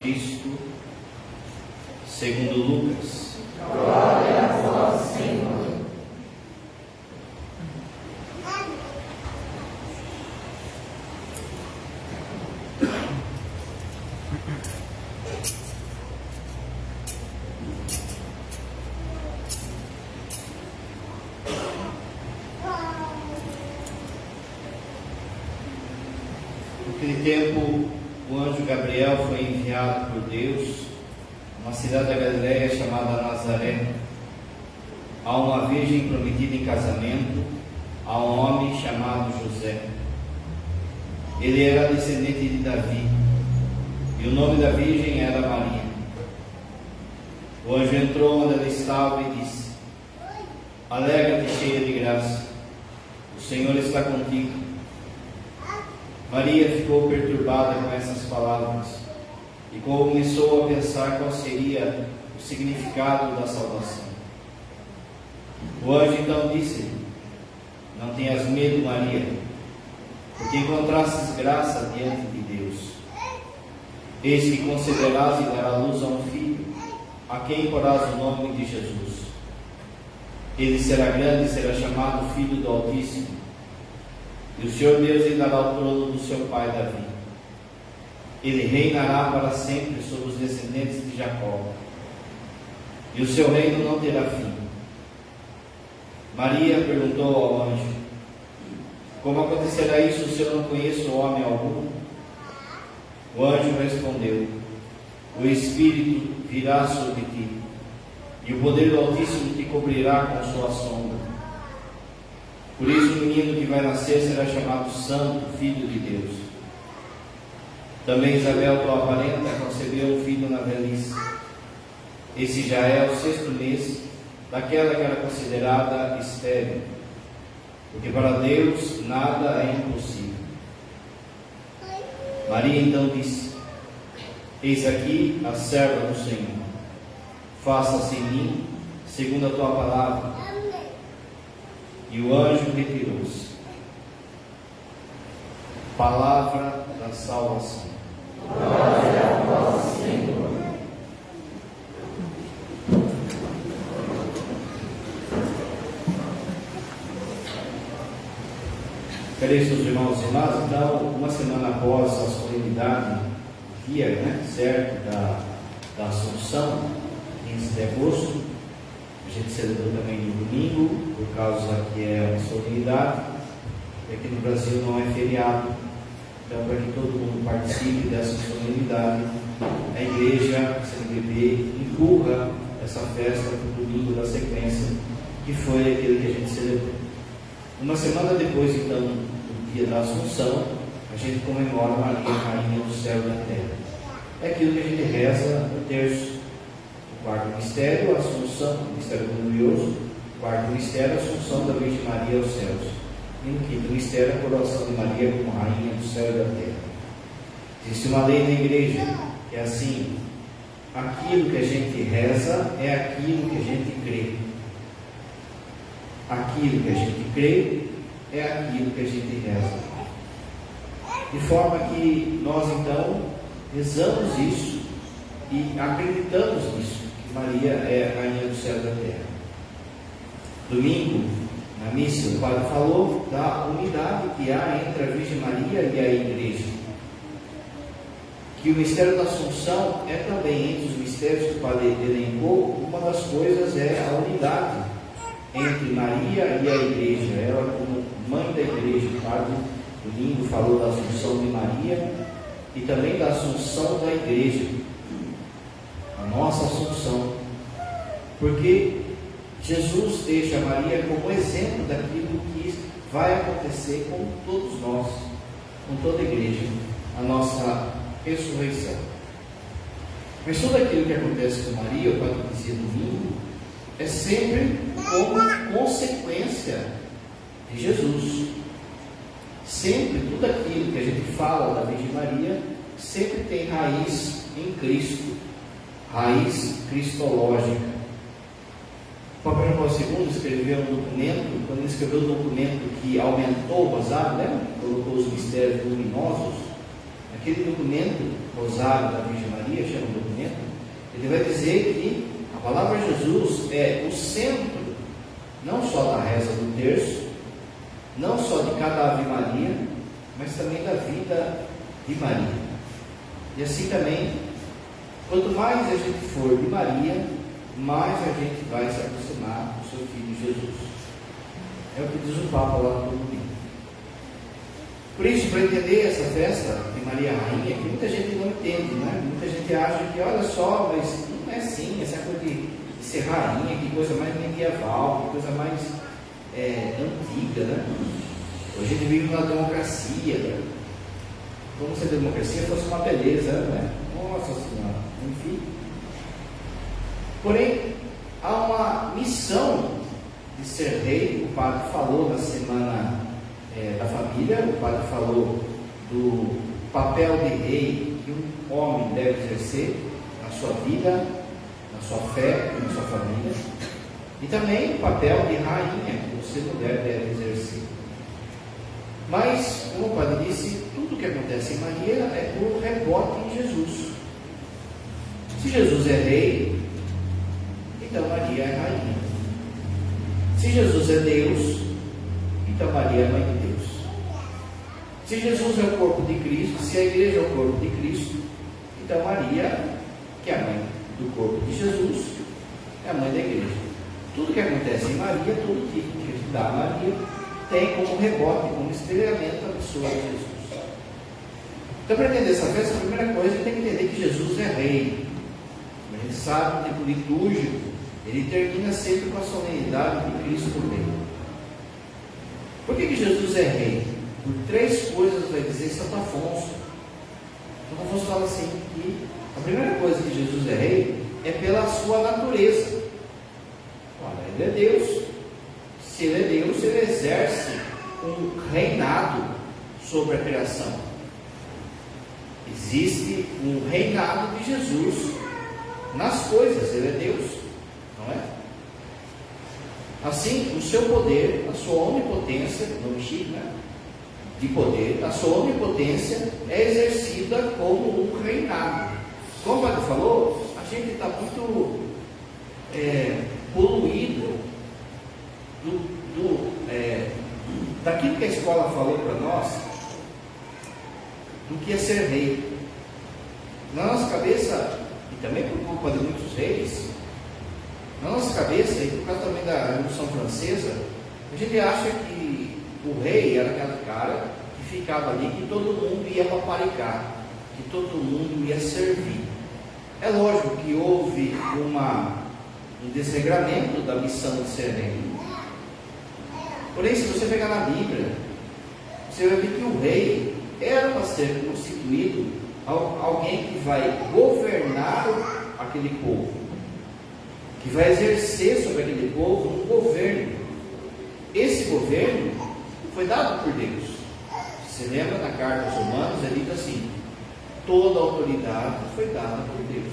Cristo, segundo Lucas. Glória a vós, Senhor. Naquele tempo, o anjo Gabriel foi enviado por Deus a uma cidade da Galileia chamada Nazaré, a uma virgem prometida em casamento a um homem chamado José. Ele era descendente de Davi, e o nome da virgem era Maria. O anjo entrou onde ela estava e disse: Alegra-te, cheia de graça, o Senhor está contigo. Maria ficou perturbada com essas palavras e começou a pensar qual seria o significado da salvação. O anjo então disse-lhe: Não tenhas medo, Maria, porque encontrastes graça diante de Deus. Eis que conceberás e darás luz a um filho, a quem porás o nome de Jesus. Ele será grande e será chamado Filho do Altíssimo. E o Senhor Deus lhe dará o trono do seu pai Davi. Ele reinará para sempre sobre os descendentes de Jacó, e o seu reino não terá fim. Maria perguntou ao anjo: Como acontecerá isso se eu não conheço homem algum? O anjo respondeu: O Espírito virá sobre ti, e o poder do Altíssimo te cobrirá com sua sombra. Por isso o menino que vai nascer será chamado Santo, Filho de Deus. Também Isabel, tua parenta, concebeu um filho na velhice. Esse já é o 6º mês daquela que era considerada estéril, porque para Deus nada é impossível. Maria então disse: Eis aqui a serva do Senhor, faça-se em mim segundo a tua palavra. E o anjo retirou-se. Palavra da salvação. Glória a vós, Senhor. Caríssimos irmãos e irmãs, então, uma semana após a solenidade, dia, certo, da Assunção, 15 de agosto, a gente celebrou também no domingo, por causa que é uma solenidade, e aqui no Brasil não é feriado. Então, para que todo mundo participe dessa solenidade, a igreja, a CNBB, empurra essa festa para o domingo da sequência, que foi aquele que a gente celebrou. Uma semana depois, então, do dia da Assunção, a gente comemora Maria, Rainha do céu e da terra. É aquilo que a gente reza no terço. O 4º mistério, a Assunção, o mistério glorioso. O 4º mistério, a Assunção da Virgem Maria aos céus. E no 5º mistério, a coroação de Maria como Rainha do céu e da terra. Existe uma lei na igreja que é assim: aquilo que a gente reza é aquilo que a gente crê. Aquilo que a gente crê é aquilo que a gente reza. De forma que nós então rezamos isso e acreditamos nisso, que Maria é a Rainha do céu e da terra. Domingo, na missa, o padre falou da unidade que há entre a Virgem Maria e a Igreja. Que o mistério da Assunção é também, entre os mistérios que o padre elencou, uma das coisas é a unidade entre Maria e a Igreja. Ela, como mãe da Igreja, o padre domingo falou da Assunção de Maria e também da Assunção da Igreja, a nossa Assunção, porque Jesus deixa Maria como exemplo daquilo que vai acontecer com todos nós, com toda a Igreja, a nossa ressurreição. Mas tudo aquilo que acontece com Maria, o padre dizia domingo, é sempre como consequência de Jesus. Sempre, tudo aquilo que a gente fala da Virgem Maria, sempre tem raiz em Cristo, raiz cristológica. O Papa João Paulo II escreveu um documento, quando ele escreveu um documento que aumentou o rosário, né? Colocou os mistérios luminosos, naquele documento, Rosário da Virgem Maria, chama o documento, ele vai dizer que a palavra Jesus é o centro, não só da reza do terço, não só de cada Ave Maria, mas também da vida de Maria. E assim também, quanto mais a gente for de Maria, mais a gente vai se aproximar do seu Filho Jesus. É o que diz o Papa lá no domingo. Por isso, para entender essa festa de Maria Rainha, que muita gente não entende, né? Muita gente acha que, olha só, mas não é assim, essa coisa de ser rainha, que coisa mais medieval, que coisa mais antiga, né? Hoje a gente vive numa democracia, né? Como se a democracia fosse uma beleza, né? Nossa Senhora, enfim. Porém, há uma missão de ser rei. O padre falou na semana da família, o padre falou do papel de rei que um homem deve exercer na sua vida, na sua fé e na sua família, e também o papel de rainha que você, mulher, deve exercer. Mas, como o padre disse, tudo que acontece em Maria é por rebote em Jesus. Se Jesus é rei, então Maria é rainha. Se Jesus é Deus, então Maria é mãe de Deus. Se Jesus é o corpo de Cristo, se a igreja é o corpo de Cristo, então Maria, que é a mãe do corpo de Jesus, é a mãe da igreja. Tudo que acontece em Maria, tudo que dá a Maria, tem como rebote, como espelhamento a pessoa de Jesus. Então, para entender essa festa, a primeira coisa tem que entender que Jesus é rei. A gente sabe, o tempo litúrgico, ele termina sempre com a solenidade de Cristo Rei. Por que Jesus é rei? Por três coisas vai dizer Santo Afonso. Santo Afonso fala assim, que a primeira coisa que Jesus é rei é pela sua natureza. Olha, ele é Deus. Se ele é Deus, ele exerce um reinado sobre a criação. Existe um reinado de Jesus nas coisas, ele é Deus, não é? Assim, o seu poder, a sua onipotência, nome chique, né? De poder, a sua onipotência é exercida como um reinado. Como o padre falou, a gente está muito poluído daquilo que a escola falou para nós, do que é ser rei. Na nossa cabeça, e também por culpa de muitos reis, na nossa cabeça, e por causa também da Revolução Francesa, a gente acha que o rei era aquele cara que ficava ali, que todo mundo ia paparicar, que todo mundo ia servir. É lógico que houve um desregramento da missão de ser rei. Porém, se você pegar na Bíblia, você vai ver que o rei era para ser constituído alguém que vai governar aquele povo, que vai exercer sobre aquele povo um governo. Esse governo foi dado por Deus. Você lembra na carta aos Romanos, é dito assim: toda a autoridade foi dada por Deus.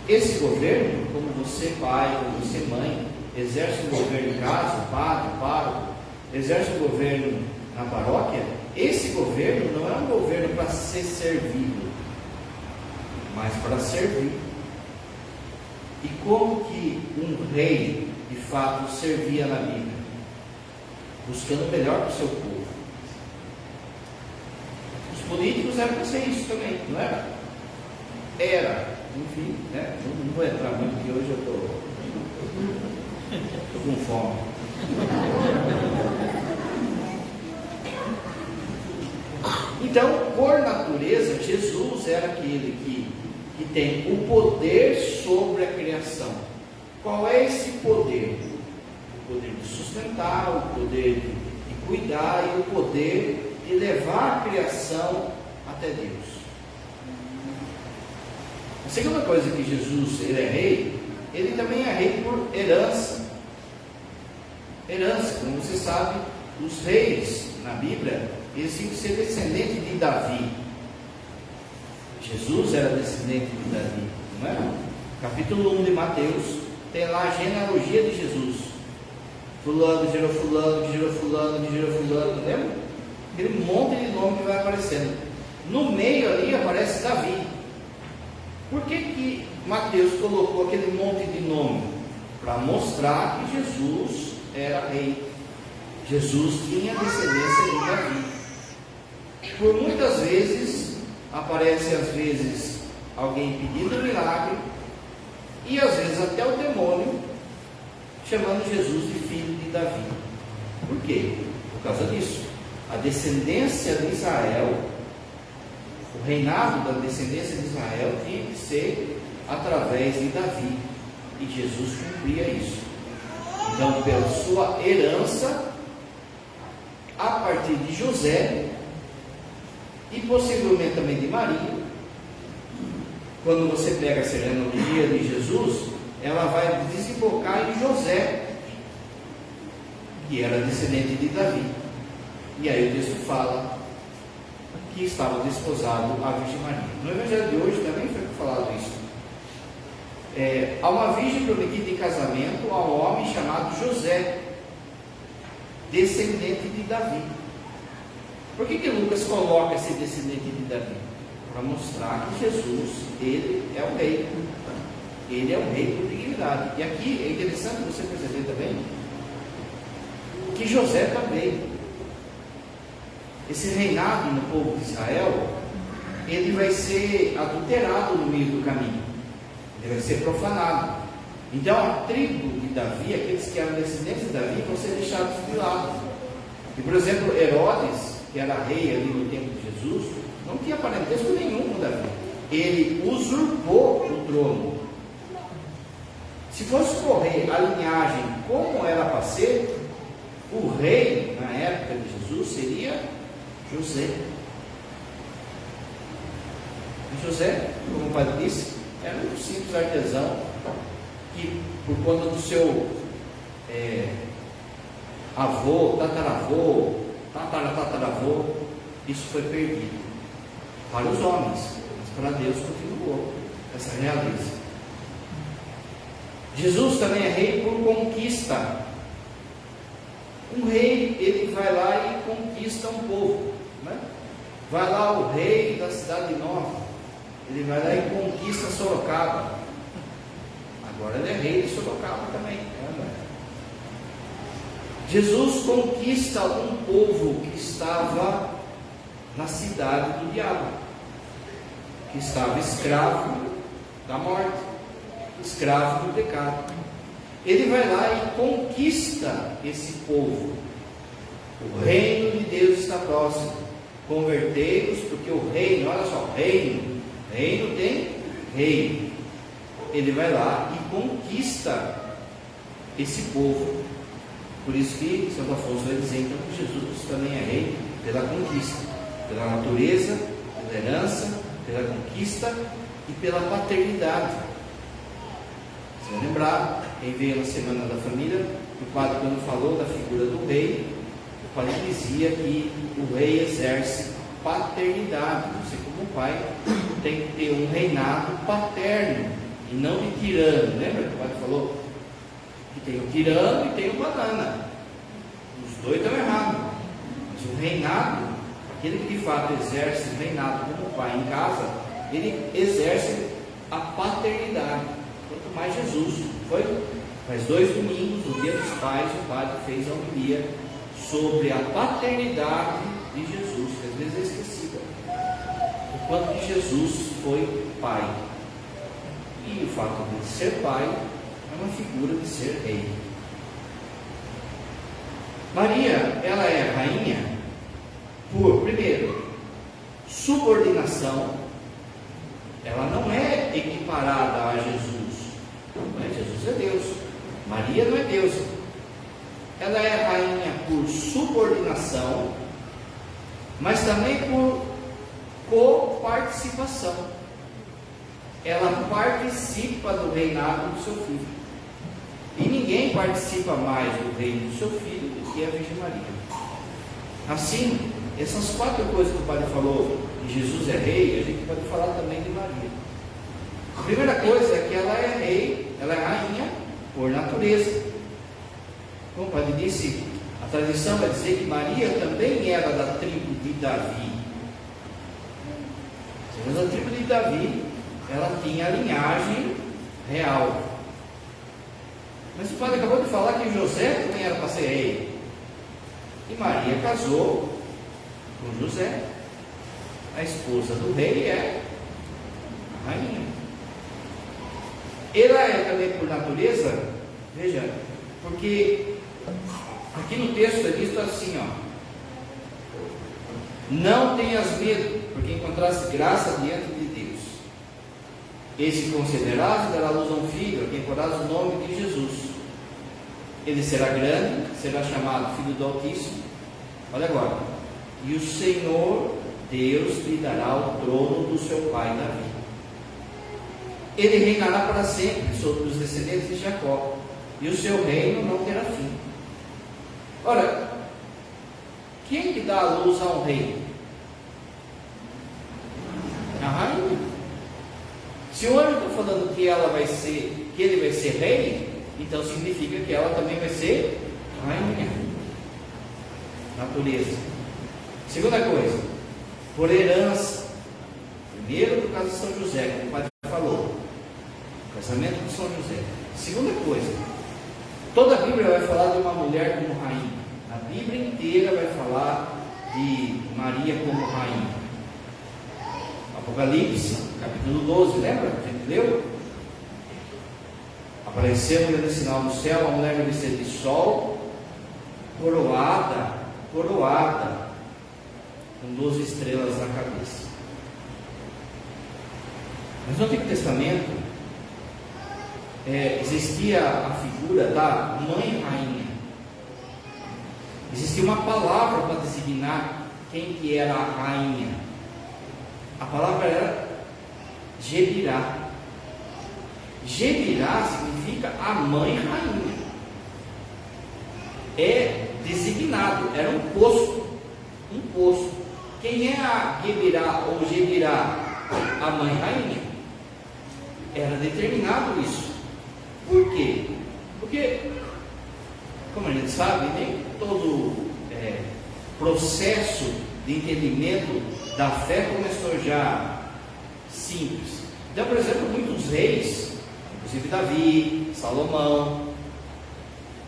Esse governo, como você pai, como você mãe, exerce um governo em casa, padre, pároco, exerce um governo na paróquia, esse governo não é um governo para ser servido, mas para servir. E como que um rei, de fato, servia na Bíblia? Buscando o melhor para o seu povo. Os políticos eram para ser isso também, não era? Era, enfim, né? Não vou entrar muito, porque hoje eu estou com fome. Então, por natureza, Jesus era aquele que tem o poder sobre a criação. Qual é esse poder? O poder de sustentar, o poder de cuidar e o poder de levar a criação até Deus. A segunda coisa que Jesus ele é rei, ele também é rei por herança. Herança, como você sabe, os reis na Bíblia, eles tinham que ser descendentes de Davi. Jesus era descendente de Davi, não é? Capítulo 1 de Mateus, tem lá a genealogia de Jesus. Fulano gerou fulano, que gerou fulano, que gerou fulano, lembra? Aquele monte de nome que vai aparecendo. no meio ali aparece Davi. Por que Mateus colocou aquele monte de nome? Para mostrar que Jesus era rei. Jesus tinha descendência de Davi. Por muitas vezes, aparece às vezes alguém pedindo milagre, e às vezes até o demônio chamando Jesus de filho de Davi. Por quê? Por causa disso. A descendência de Israel, o reinado da descendência de Israel tinha que ser através de Davi, e Jesus cumpria isso. Então, pela sua herança, a partir de José, e possivelmente também de Maria, quando você pega a genealogia de Jesus, ela vai desembocar em José, que era descendente de Davi. E aí o texto fala que estava desposado à Virgem Maria. No Evangelho de hoje também foi falado isso. Há uma virgem prometida em casamento a um homem chamado José, descendente de Davi. Por que Lucas coloca esse descendente de Davi? Para mostrar que Jesus, ele é o rei. Ele é o rei por dignidade. E aqui é interessante você perceber também que José também, esse reinado no povo de Israel, ele vai ser adulterado no meio do caminho. Ele vai ser profanado. Então a tribo de Davi, aqueles que eram descendentes de Davi, vão ser deixados de lado. E por exemplo, Herodes, que era rei ali no tempo de Jesus, não tinha parentesco nenhum com Davi. Ele usurpou o trono. Se fosse correr a linhagem como era para ser, o rei na época de Jesus seria José. E José, como o padre disse, era um simples artesão que, por conta do seu avô, tataravô, tataravô, isso foi perdido para os homens, mas para Deus continuou essa realeza. Jesus também é rei por conquista. Um rei, ele vai lá e conquista um povo, né? Vai lá o rei da cidade nova, ele vai lá e conquista Sorocaba. Agora ele é rei de Sorocaba também, né? Jesus conquista um povo que estava na cidade do diabo, que estava escravo da morte, escravo do pecado. Ele vai lá e conquista esse povo. O reino de Deus está próximo. Convertei-vos, porque o reino, olha só, reino tem rei. Ele vai lá e conquista esse povo. Por isso que Santo Afonso vai dizer então que Jesus também é rei pela conquista, pela natureza, pela herança, pela conquista e pela paternidade. Você vai lembrar, quem veio na Semana da Família, o padre, quando falou da figura do rei, o padre dizia que o rei exerce paternidade. Você, como pai, tem que ter um reinado paterno e não de tirano. Lembra que o padre falou que tem o tirano e tem o banana? Os dois estão errados. Mas o reinado, aquele que de fato exerce o reinado como pai em casa, ele exerce a paternidade. Quanto mais Jesus. Faz 2 domingos, no Dia dos Pais, o padre fez a homilia sobre a paternidade de Jesus, que às vezes é esquecida. O quanto que Jesus foi pai. E o fato de ser pai é uma figura de ser rei. Maria, ela é rainha por, primeiro, subordinação. Ela não é equiparada a Jesus. Mas Jesus é Deus. Maria não é deusa. Ela é rainha por subordinação, mas também por coparticipação. Ela participa do reinado do seu filho. E ninguém participa mais do reino do seu filho do que a Virgem Maria. Assim, essas 4 coisas que o padre falou, que Jesus é rei, a gente pode falar também de Maria. A primeira coisa é que ela é rei, ela é rainha por natureza. Como o padre disse, a tradição vai dizer que Maria também era da tribo de Davi. Mas a tribo de Davi, ela tinha a linhagem real. Mas o padre acabou de falar que José também era para ser rei. E Maria casou com José. A esposa do rei é a rainha. Ela é também por natureza, veja, porque aqui no texto é visto assim, ó: não tenhas medo, porque encontraste graça diante de Deus. Esse concederás e dará luz a um filho, a quem porás o nome de Jesus. Ele será grande, será chamado Filho do Altíssimo. Olha agora: e o Senhor Deus lhe dará o trono do seu pai Davi. Ele reinará para sempre sobre os descendentes de Jacó, e o seu reino não terá fim. Ora, quem que dá a luz a um rei? A rainha. Se o anjo está falando que ele vai ser rei, então significa que ela também vai ser rainha. Natureza. Segunda coisa, por herança. Primeiro, por causa de São José, como o padre falou, casamento com São José. Segunda coisa, toda a Bíblia vai falar de uma mulher como rainha. A Bíblia inteira vai falar de Maria como rainha. Apocalipse, capítulo 12, lembra? A gente leu? Apareceu um grande sinal no céu, uma mulher vestida de sol, coroada, com 12 estrelas na cabeça. Mas no Antigo Testamento existia a figura da mãe rainha. Existia uma palavra para designar quem que era a rainha. A palavra era Gebirá. Gebirá significa a mãe rainha. É designado, era um posto. Quem é a Gebirá ou Gebirá? A mãe rainha. Era determinado isso. Por quê? Porque, como a gente sabe, nem todo processo de entendimento da fé começou já simples. Então, por exemplo, muitos reis, inclusive Davi, Salomão,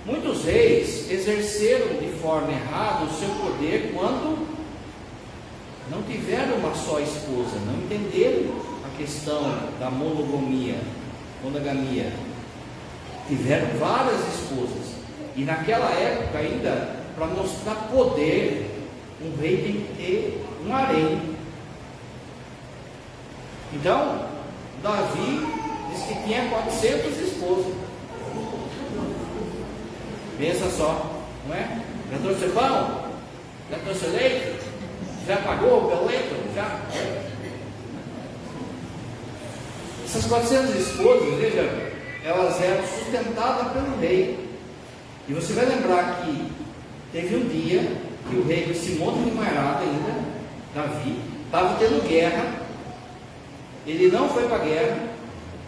muitos reis exerceram de forma errada o seu poder quando não tiveram uma só esposa, não entenderam a questão da monogamia. Tiveram várias esposas. E naquela época ainda, para mostrar poder, um rei tem que ter um harém. Então, Davi diz que tinha 400 esposas. Pensa só, não é? Já trouxe pão? Já trouxe leite? Já pagou o boleto? Já? Essas 400 esposas, veja, elas eram sustentadas pelo rei. E você vai lembrar que teve um dia que o rei, com esse monte de marada ainda, Davi, estava tendo guerra. Ele não foi para a guerra.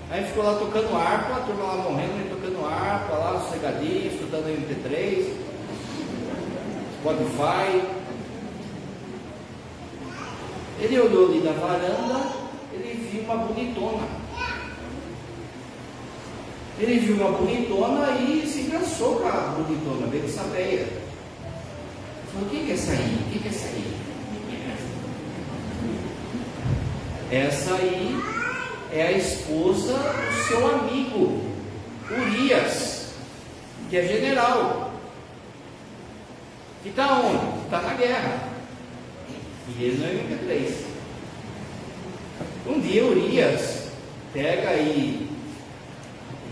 Aí ficou lá tocando harpa, a turma lá morrendo, ele tocando harpa, lá sossegadinho, escutando MP3, Spotify. Ele olhou ali da varanda, ele viu uma bonitona. Ele viu uma bonitona e se engraçou com a bonitona, Betsabeia. Falou: quem quer sair? Quem quer sair? Essa aí é a esposa do seu amigo Urias, que é general, que está onde? Está na guerra. E ele não é MP3. Um dia Urias pega aí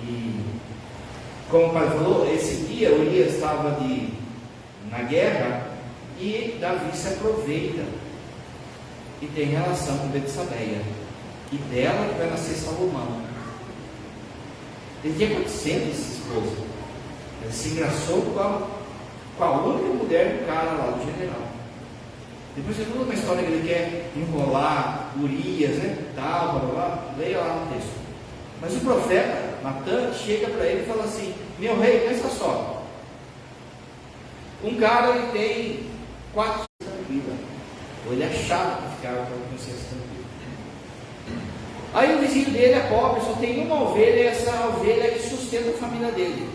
e, como o pai falou, esse dia Urias estava na guerra e Davi se aproveita e tem relação com Betsabeia, e dela que vai nascer Salomão. Ele tinha 400 esposas. Ele se engraçou com a única mulher do cara lá, do general. Depois tem toda uma história que ele quer enrolar Urias, né? Tal, blá, blá, blá. Leia lá no texto. Mas o profeta Natan chega para ele e fala assim: meu rei, pensa só. Um cara, ele tem 400 tranquila. Ou ele achava que ficava com a consciência tranquila. Aí o vizinho dele é pobre, só tem uma ovelha, e essa ovelha é que sustenta a família dele.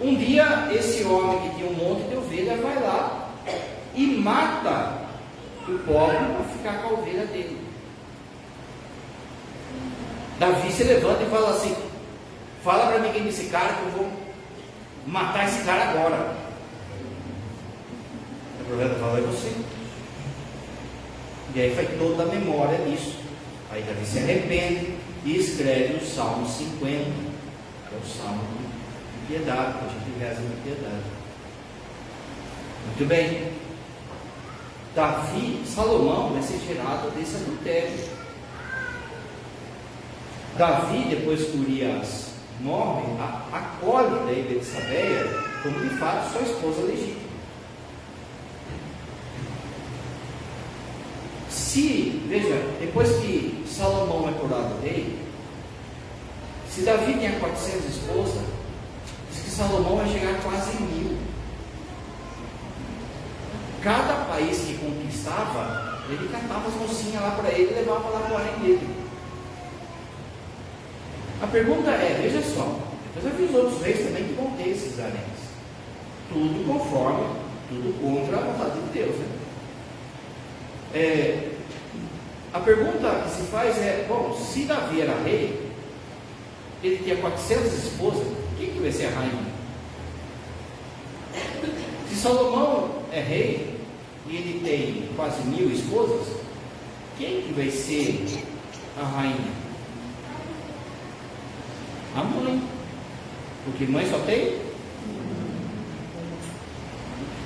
Um dia, esse homem que tinha um monte de ovelha vai lá e mata o pobre para ficar com a ovelha dele. Davi se levanta e fala assim: fala para mim quem é esse cara, que eu vou matar esse cara agora. O profeta fala: é você. E aí faz toda a memória disso. Aí Davi se arrepende e escreve o Salmo 50, que é o Salmo de piedade, que a gente reza de piedade. Muito bem. Salomão vai ser gerado desse adultério. Davi, depois que Urias morre, acolhe daí Betsabeia como de fato sua esposa legítima. Veja, depois que Salomão é coroado rei, se Davi tinha 400 esposas, diz que Salomão vai chegar a quase 1000. Cada país que conquistava, ele catava as mocinhas lá para ele e levava lá para o harém dele. A pergunta é, veja só, depois eu vi os outros reis também que vão ter esses haréns. Tudo conforme, tudo contra a vontade de Deus, né? A pergunta que se faz é, bom, se Davi era rei, ele tinha 400 esposas, quem que vai ser a rainha? Se Salomão é rei e ele tem quase 1000 esposas, quem que vai ser a rainha? A mãe, porque mãe só tem.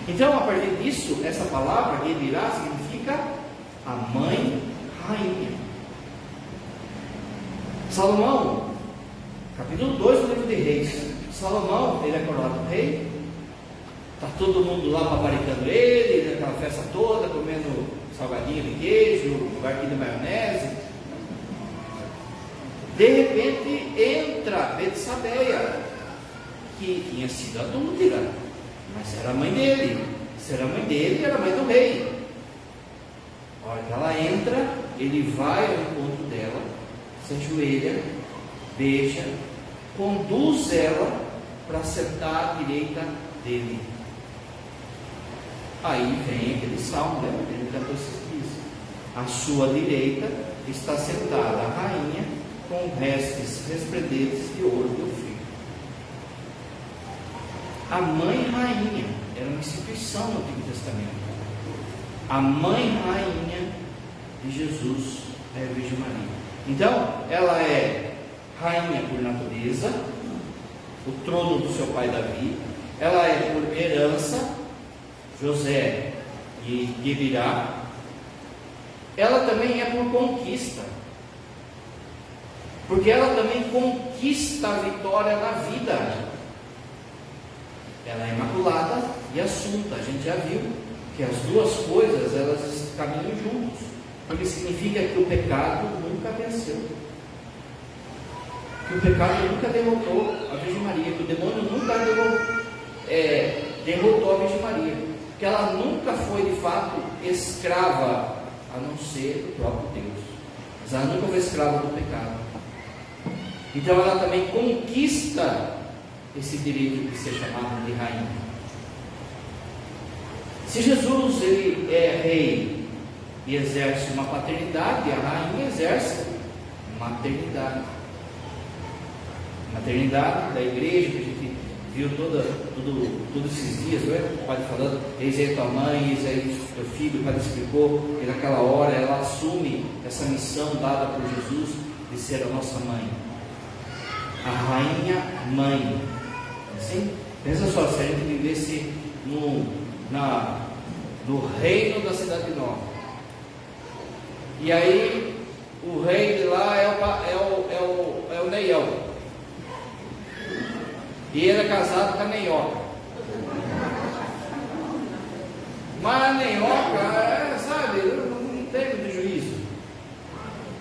Então, a partir disso, essa palavra Evirá significa a mãe rainha. Salomão, capítulo 2 do livro de Reis. Salomão, ele é coroado rei. Está todo mundo lá paparicando ele, naquela festa toda, comendo salgadinho de queijo, barquinho de maionese. De repente entra Betsabeia, que tinha sido adúltera, mas era a mãe dele. Se era a mãe dele, era a mãe do rei. A hora que ela entra, ele vai ao encontro dela, se ajoelha, beija, conduz ela para sentar à direita dele. Aí vem aquele salmo, né? Ele cantou esses dias. À sua direita está sentada a rainha com restes resplendentes de ouro do filho. A mãe rainha era uma instituição no Antigo Testamento. A mãe rainha de Jesus é a Virgem Maria. Então, ela é rainha por natureza, o trono do seu pai Davi. Ela é por herança, José e Evirá. Ela também é por conquista, porque ela também conquista a vitória na vida. Ela é imaculada e assunta. A gente já viu que as duas coisas, elas caminham juntos, porque significa que o pecado nunca venceu, que o pecado nunca derrotou a Virgem Maria, que o demônio nunca derrotou a Virgem Maria, que ela nunca foi de fato escrava, a não ser do próprio Deus, mas ela nunca foi escrava do pecado. Então ela também conquista esse direito de ser chamado de rainha. Se Jesus ele é rei e exerce uma paternidade, a rainha exerce maternidade. Maternidade da igreja, que a gente viu todos esses dias, não é? O padre falando, eis aí tua mãe, eis aí teu filho. O padre explicou que naquela hora ela assume essa missão dada por Jesus de ser a nossa mãe, a rainha mãe. Assim, pensa só, se a gente vivesse no reino da cidade nova, e aí o rei de lá é o Neião, e ele é casado com a Neioca, mas a Neioca sabe, não tem muito juízo,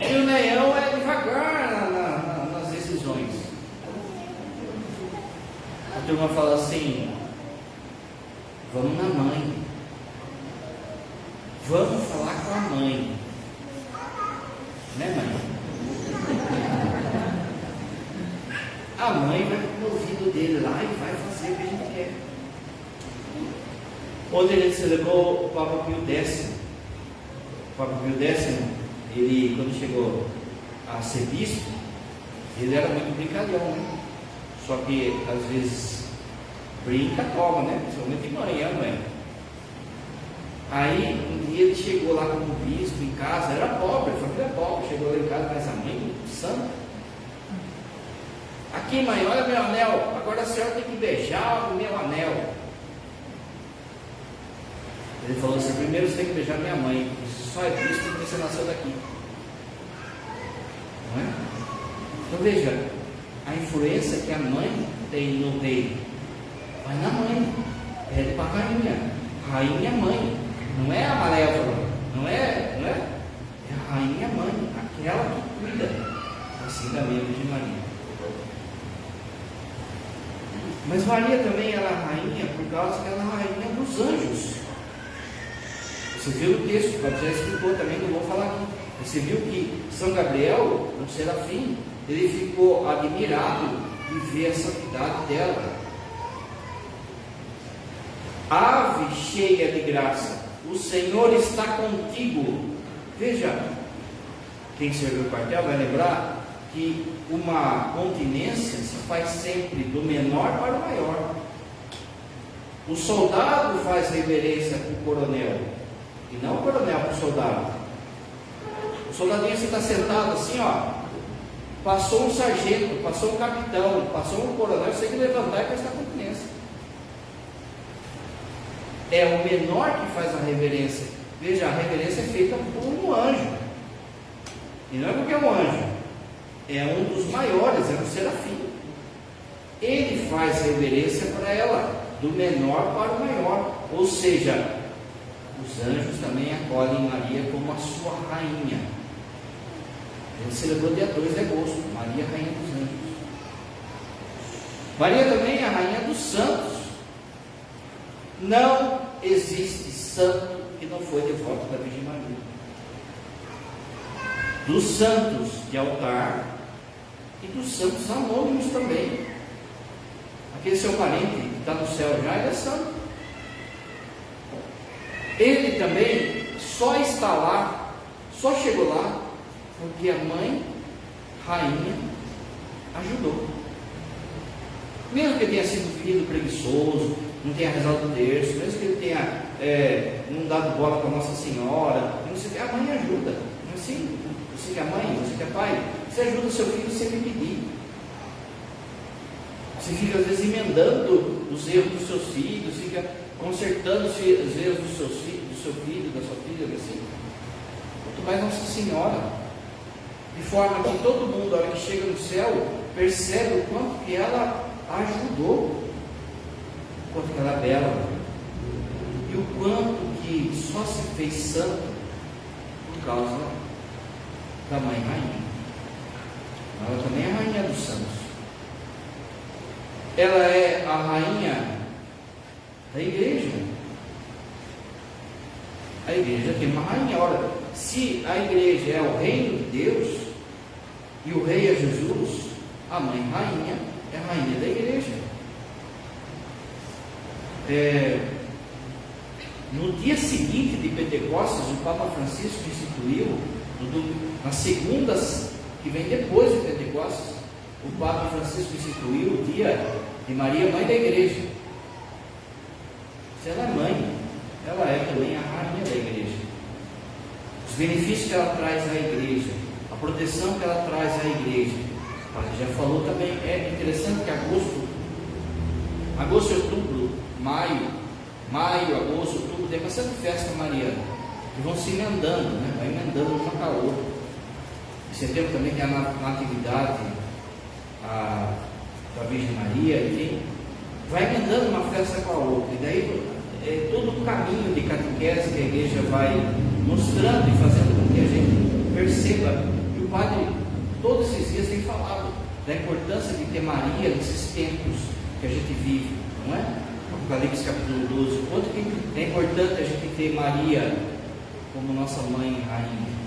e o Neião é devagar nas decisões. A turma fala assim, vamos na mãe, vamos falar com a mãe, né, mãe? a mãe vai no ouvido dele lá e vai fazer o que a gente quer. Ontem a gente celebrou o Papa Pio X. O Papa Pio X, ele, quando chegou a ser bispo, ele era muito brincalhão, né? Só que às vezes brinca, toma, né? Principalmente de manhã, não é? Aí um dia ele chegou lá como bispo em casa, era pobre, família pobre, chegou lá em casa, mas a mãe santa. Aqui, mãe, olha meu anel, agora a senhora tem que beijar o meu anel. Ele falou assim: primeiro você tem que beijar minha mãe, só é bispo porque você nasceu daqui. Não é? Então veja, a influência que a mãe tem no rei, vai na mãe, pede para a rainha, rainha mãe, não é a malévola, não é? É a rainha mãe, aquela que cuida, assim da Virgem Maria. Mas Maria também era a rainha por causa que ela era a rainha dos anjos. Você viu o texto, o Padre já explicou também, não vou falar aqui. Você viu que São Gabriel, o serafim, ele ficou admirado de ver a santidade dela. Ave cheia de graça, o Senhor está contigo. Veja, quem serviu o quartel vai lembrar que uma continência se faz sempre do menor para o maior. O soldado faz reverência para o coronel, e não o coronel para o soldado. O soldadinho, você está sentado assim, ó, passou um sargento, passou um capitão, passou um coronel, você tem que levantar e prestar continência. É o menor que faz a reverência. Veja, a reverência é feita por um anjo, e não é porque é um anjo, é um dos maiores, é um serafim. Ele faz reverência para ela, do menor para o maior. Ou seja, os anjos também acolhem Maria como a sua rainha. Ele celebrou dia 2 de agosto, Maria, rainha dos anjos. Maria também é a rainha dos santos. Não existe santo que não foi devoto da Virgem Maria. Dos santos de altar e dos santos anônimos também. Aquele seu parente que está no céu já, ele é santo. Ele também só está lá, só chegou lá, porque a mãe, rainha, ajudou. Mesmo que ele tenha sido filho preguiçoso, não tenha rezado o terço, mesmo que ele tenha não dado bola para Nossa Senhora, não sei, a mãe ajuda. Não é assim? Você que é mãe, você que é pai, você ajuda o seu filho sem lhe pedir. Você fica às vezes emendando os erros dos seus filhos, fica consertando os erros dos seus filhos, do seu filho, da sua filha, assim. Quanto mais Nossa Senhora. De forma que todo mundo, na hora que chega no céu, percebe o quanto que ela ajudou, o quanto que ela é bela, e o quanto que só se fez santo por causa da mãe rainha. Ela também é a rainha dos santos. Ela é a rainha da igreja. A igreja tem uma rainha. Ora, se a igreja é o reino de Deus e o rei é Jesus, a mãe rainha é a rainha da igreja. No dia seguinte de Pentecostes, o Papa Francisco instituiu, nas segundas que vem depois de Pentecostes, o Papa Francisco instituiu o dia de Maria, mãe da igreja. Se ela é mãe, ela é também a rainha da igreja. Os benefícios que ela traz à igreja, a proteção que ela traz à igreja. O padre já falou também, é interessante que agosto e outubro, maio, agosto, outubro, tem bastante festa mariana, que vão se emendando, né? Vai emendando uma com a outra. Em setembro também tem a natividade da Virgem Maria, enfim, vai emendando uma festa com a outra, e daí todo o caminho de catequese que a igreja vai mostrando e fazendo com que a gente perceba. E o padre, todos esses dias, tem falado da importância de ter Maria nesses tempos que a gente vive, não é? Apocalipse capítulo 12, o quanto que é importante a gente ter Maria como nossa mãe e rainha.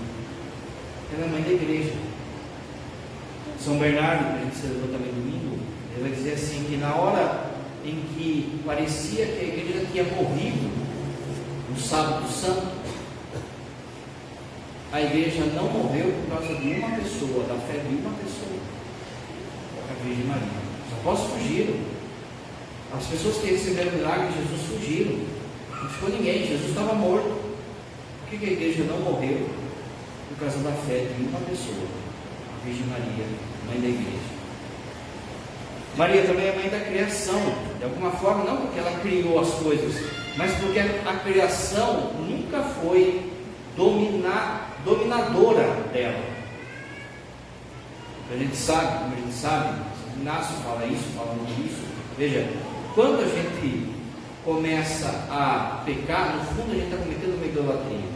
Ela é mãe da igreja. São Bernardo, que a gente celebrou também domingo, ele vai dizer assim, que na hora em que parecia que a igreja tinha morrido, no sábado santo, a igreja não morreu por causa de uma pessoa, da fé de uma pessoa, a Virgem Maria. Os apóstolos fugiram. As pessoas que receberam o milagre de Jesus fugiram. Não ficou ninguém, Jesus estava morto. Por que a igreja não morreu? Por causa da fé de uma pessoa, a Virgem Maria, mãe da igreja. Maria também é mãe da criação, de alguma forma, não porque ela criou as coisas, mas porque a criação nunca foi dominadora dela. A gente sabe, como a gente sabe, Inácio fala isso, falando isso. Veja, quando a gente começa a pecar, no fundo a gente está cometendo uma idolatria.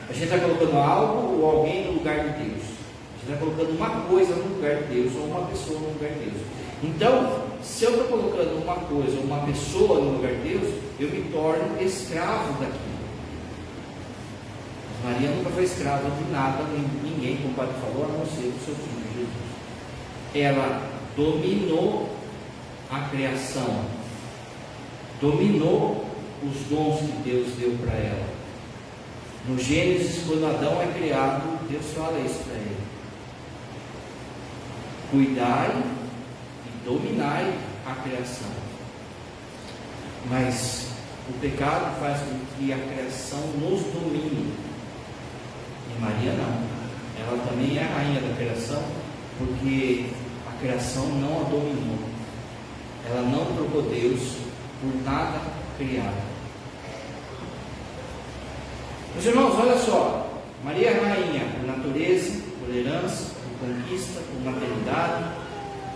A gente está colocando algo ou alguém no lugar de Deus. A gente está colocando uma coisa no lugar de Deus ou uma pessoa no lugar de Deus. Então, se eu estou colocando uma coisa ou uma pessoa no lugar de Deus, eu me torno escravo daquilo. Maria nunca foi escrava de nada, ninguém, como o padre falou, a não ser do seu filho Jesus. Ela dominou a criação, dominou os dons que Deus deu para ela. No Gênesis, quando Adão é criado, Deus fala isso para ele: cuidai e dominai a criação. Mas o pecado faz com que a criação nos domine. E Maria não, ela também é a rainha da criação, porque a criação não a dominou, ela não trocou Deus por nada criado. Meus irmãos, olha só, Maria é rainha por natureza, por herança, por conquista, por maternidade.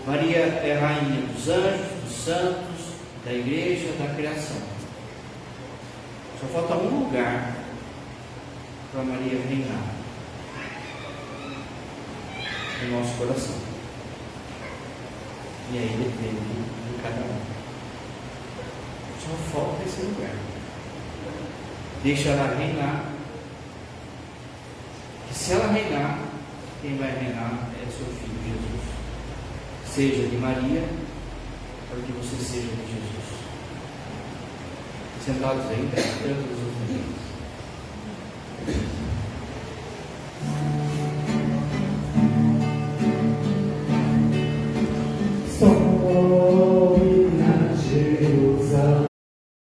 Maria é rainha dos anjos, dos santos, da igreja, da criação. Só falta um lugar para Maria reinar no nosso coração. E aí depende de cada um. Só falta esse lugar. Deixa ela reinar. E se ela reinar, quem vai reinar é seu filho Jesus. Seja de Maria, para que você seja de Jesus. Sentados aí, tantos